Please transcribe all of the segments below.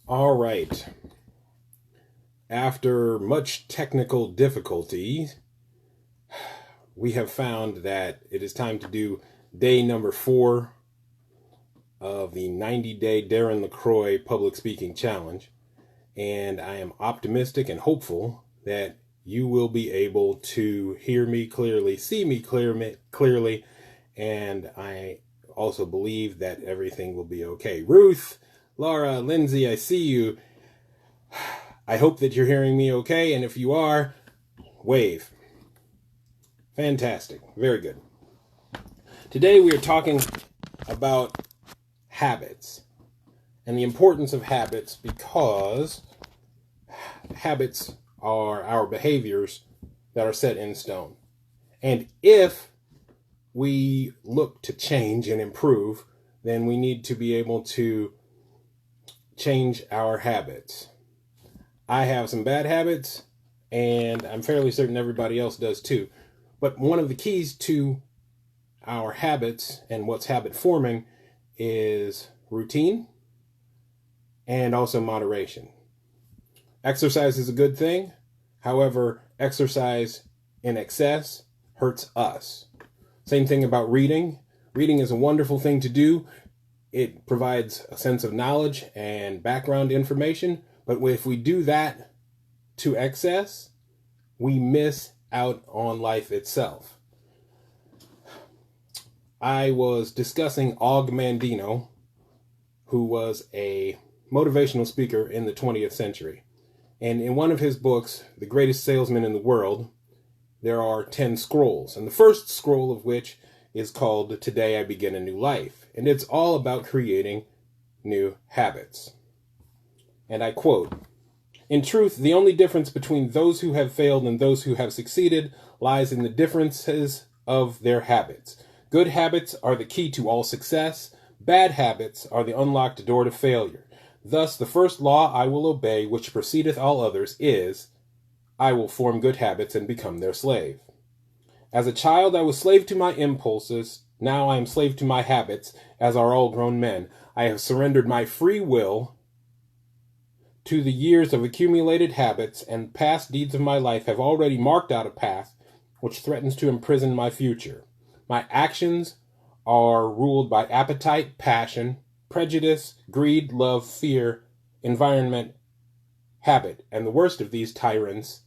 All right. After much technical difficulty, we have found that it is time to do day number 4 of the 90-day Darren LaCroix Public Speaking Challenge. And I am optimistic and hopeful that you will be able to hear me clearly, see me clearly, and I also believe that everything will be okay. Ruth, Laura, Lindsay, I see you. I hope that you're hearing me okay, and if you are, wave. Fantastic. Very good. Today we are talking about habits and the importance of habits, because habits are our behaviors that are set in stone. And if we look to change and improve, then we need to be able to change our habits. I have some bad habits, and I'm fairly certain everybody else does too. But one of the keys to our habits and what's habit forming is routine and also moderation. Exercise is a good thing. However, exercise in excess hurts us. Same thing about reading. Reading is a wonderful thing to do. It provides a sense of knowledge and background information. But if we do that to excess, we miss out on life itself. I was discussing Og Mandino, who was a motivational speaker in the 20th century. And in one of his books, The Greatest Salesman in the World, there are 10 scrolls. And the first scroll of which is called Today I Begin a New Life. And it's all about creating new habits. And I quote, "In truth, the only difference between those who have failed and those who have succeeded lies in the differences of their habits. Good habits are the key to all success. Bad habits are the unlocked door to failure. Thus, the first law I will obey, which precedeth all others, is, I will form good habits and become their slave. As a child, I was slave to my impulses. Now I am slave to my habits, as are all grown men. I have surrendered my free will to the years of accumulated habits, and past deeds of my life have already marked out a path which threatens to imprison my future. My actions are ruled by appetite, passion, prejudice, greed, love, fear, environment, habit, and the worst of these tyrants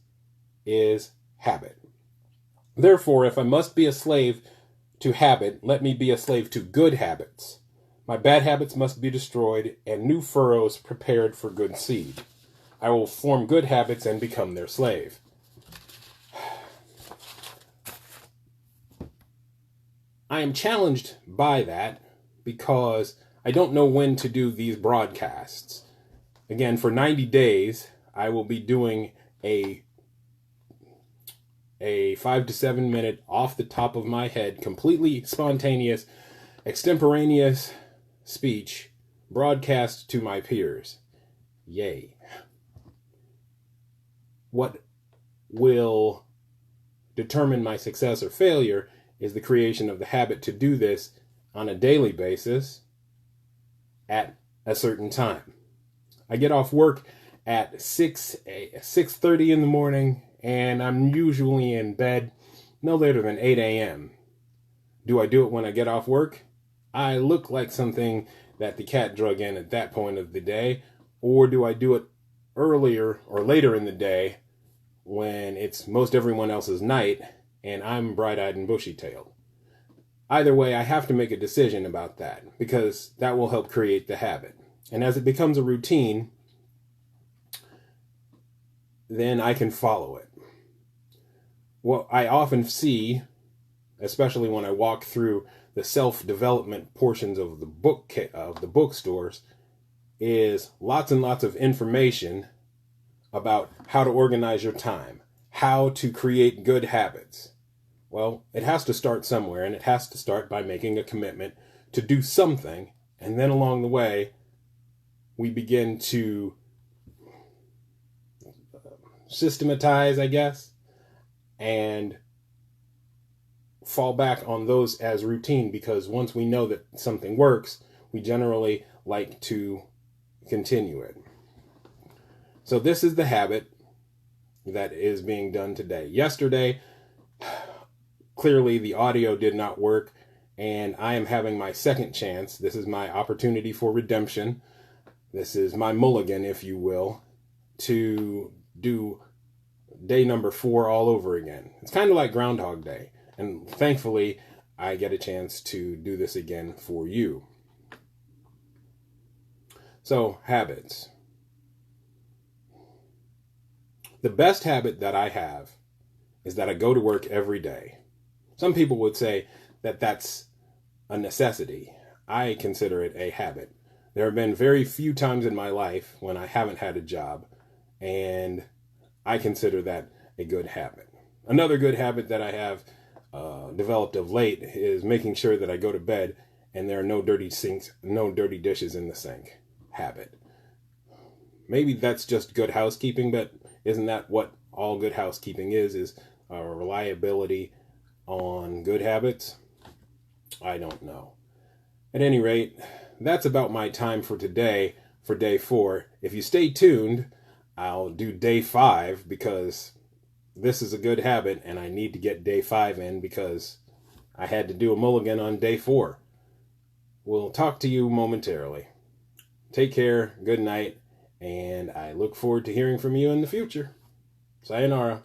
is habit. Therefore, if I must be a slave to habit, let me be a slave to good habits. My bad habits must be destroyed, and new furrows prepared for good seed. I will form good habits and become their slave." I am challenged by that because I don't know when to do these broadcasts. Again, for 90 days, I will be doing a 5 to 7 minute, off the top of my head, completely spontaneous, extemporaneous speech broadcast to my peers. Yay. What will determine my success or failure is the creation of the habit to do this on a daily basis at a certain time. I get off work at 6:30 in the morning, and I'm usually in bed no later than 8 a.m. Do I do it when I get off work? I look like something that the cat drug in at that point of the day, or do I do it earlier or later in the day when it's most everyone else's night and I'm bright-eyed and bushy-tailed? Either way, I have to make a decision about that, because that will help create the habit. And as it becomes a routine, then I can follow it. What I often see, especially when I walk through the self-development portions of the bookstores, is lots and lots of information about how to organize your time, how to create good habits. Well, it has to start somewhere, and it has to start by making a commitment to do something, and then along the way, we begin to systematize, I guess, and fall back on those as routine, because once we know that something works, we generally like to continue it. So this is the habit that is being done today. Yesterday, clearly the audio did not work, and I am having my second chance. This is my opportunity for redemption. This is my mulligan, if you will, to do day number 4 all over again. It's kind of like Groundhog Day, and thankfully I get a chance to do this again for you. So, habits. The best habit that I have is that I go to work every day. Some people would say that that's a necessity. I consider it a habit. There have been very few times in my life when I haven't had a job, and I consider that a good habit. Another good habit that I have developed of late is making sure that I go to bed and there are no dirty sinks, no dirty dishes in the sink. Habit. Maybe that's just good housekeeping, but isn't that what all good housekeeping is reliability on good habits? I don't know. At any rate, that's about my time for today for day 4. If you stay tuned, I'll do day 5 because this is a good habit and I need to get day 5 in because I had to do a mulligan on day 4. We'll talk to you momentarily. Take care, good night, and I look forward to hearing from you in the future. Sayonara.